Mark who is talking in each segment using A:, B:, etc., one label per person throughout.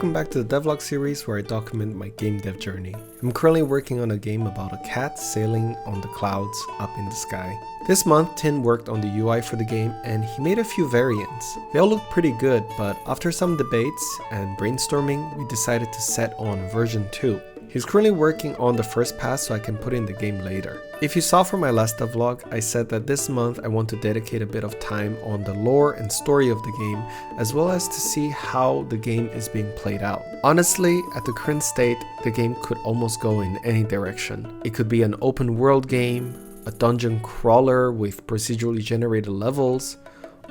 A: welcome back to the Devlog series where I document my game dev journey. I'm currently working on a game about a cat sailing on the clouds up in the sky. This month, Tin worked on the UI for the game and he made a few variants. They all look pretty good, but after some debates and brainstorming, we decided to set on version 2. He's currently working on the first pass so I can put in the game later. If you saw from my last devlog, I said that this month I want to dedicate a bit of time on the lore and story of the game, as well as to see how the game is being played out. Honestly, at the current state, the game could almost go in any direction. It could be an open world game, a dungeon crawler with procedurally generated levels,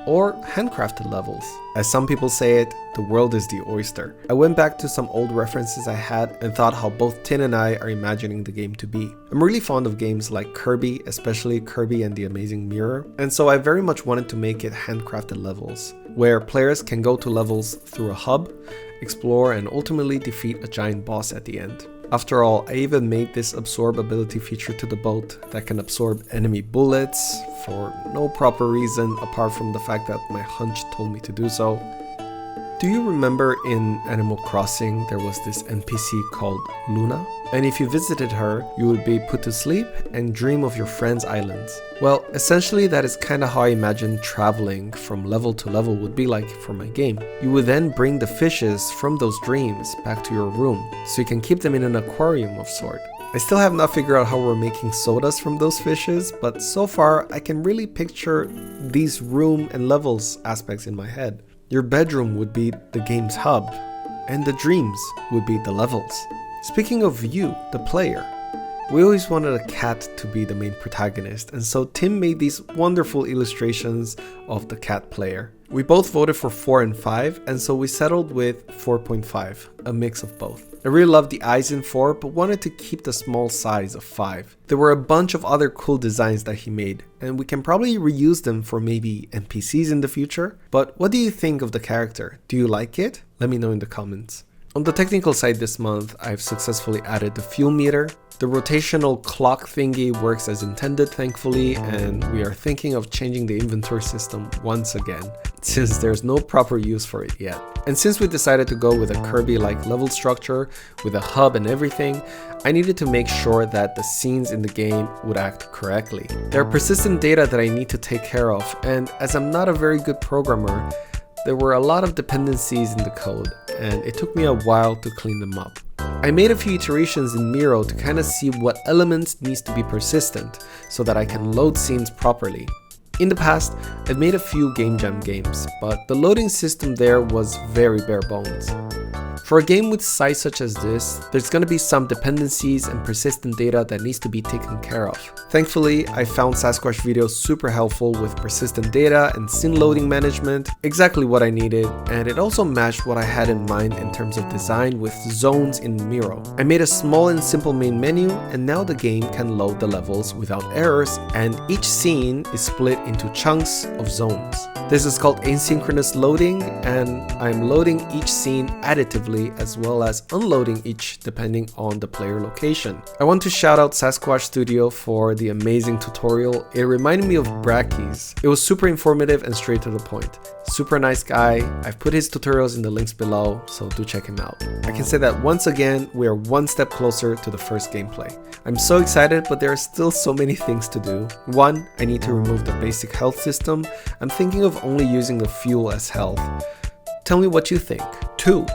A: or handcrafted levels. As some people say it, the world is the oyster. I went back to some old references I had and thought how both Tin and I are imagining the game to be. I'm really fond of games like Kirby, especially Kirby and the Amazing Mirror, and so I very much wanted to make it handcrafted levels, where players can go to levels through a hub, explore, and ultimately defeat a giant boss at the end. After all, I even made this absorb ability feature to the boat that can absorb enemy bullets for no proper reason apart from the fact that my hunch told me to do so. Do you remember in Animal Crossing there was this NPC called Luna? And if you visited her, you would be put to sleep and dream of your friends' islands. Well, essentially that is kinda how I imagine traveling from level to level would be like for my game. You would then bring the fishes from those dreams back to your room, so you can keep them in an aquarium of sort. I still have not figured out how we're making sodas from those fishes, but so far I can really picture these room and levels aspects in my head. Your bedroom would be the game's hub, and the dreams would be the levels. Speaking of you, the player, we always wanted a cat to be the main protagonist, and so Tim made these wonderful illustrations of the cat player. We both voted for 4 and 5, and so we settled with 4.5, a mix of both. I really loved the eyes in 4, but wanted to keep the small size of 5. There were a bunch of other cool designs that he made, and we can probably reuse them for maybe NPCs in the future. But what do you think of the character? Do you like it? Let me know in the comments. On the technical side this month, I've successfully added the fuel meter. The rotational clock thingy works as intended, thankfully, and we are thinking of changing the inventory system once again, since there's no proper use for it yet. And since we decided to go with a Kirby-like level structure, with a hub and everything, I needed to make sure that the scenes in the game would act correctly. There are persistent data that I need to take care of, and as I'm not a very good programmer, there were a lot of dependencies in the code, and it took me a while to clean them up. I made a few iterations in Miro to kind of see what elements needs to be persistent so that I can load scenes properly. In the past, I've made a few game jam games, but the loading system there was very bare bones. For a game with size such as this, there's gonna be some dependencies and persistent data that needs to be taken care of. Thankfully, I found Sasquatch videos super helpful with persistent data and scene loading management, exactly what I needed, and it also matched what I had in mind in terms of design with zones in Miro. I made a small and simple main menu, and now the game can load the levels without errors, and each scene is split into chunks of zones. This is called asynchronous loading, and I'm loading each scene additively as well as unloading each depending on the player location. I want to shout out Sasquatch Studio for the amazing tutorial. It reminded me of Brackeys. It was super informative and straight to the point. Super nice guy. I've put his tutorials in the links below, so do check him out. I can say that once again, we are one step closer to the first gameplay. I'm so excited, but there are still so many things to do. 1, I need to remove the basic health system. I'm thinking of only using the fuel as health. Tell me what you think. 2,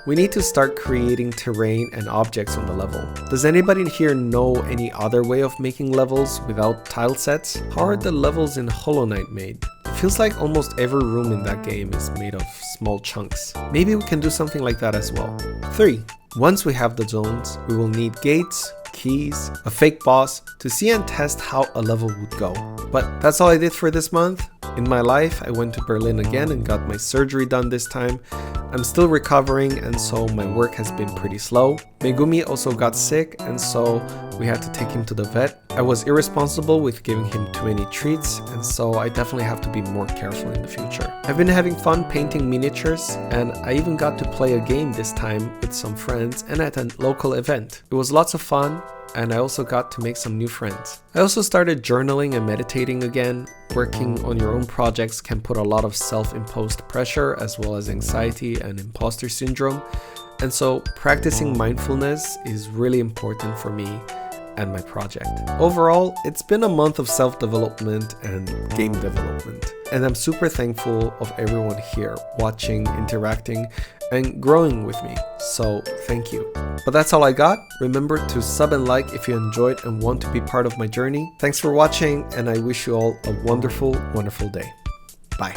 A: we need to start creating terrain and objects on the level. Does anybody here know any other way of making levels without tile sets? How are the levels in Hollow Knight made? It feels like almost every room in that game is made of small chunks. Maybe we can do something like that as well. 3, once we have the zones, we will need gates, keys, a fake boss to see and test how a level would go. But that's all I did for this month. In my life, I went to Berlin again and got my surgery done this time. I'm still recovering, and so my work has been pretty slow. Megumi also got sick, and so we had to take him to the vet. I was irresponsible with giving him too many treats, and so I definitely have to be more careful in the future. I've been having fun painting miniatures, and I even got to play a game this time with some friends and at a local event. It was lots of fun, and I also got to make some new friends. I also started journaling and meditating again. Working on your own projects can put a lot of self-imposed pressure as well as anxiety and imposter syndrome, And so practicing mindfulness is really important for me and my project. Overall, it's been a month of self-development and game development. And I'm super thankful of everyone here watching, interacting, and growing with me. So thank you. But that's all I got. Remember to sub and like if you enjoyed and want to be part of my journey. Thanks for watching, and I wish you all a wonderful, wonderful day. Bye.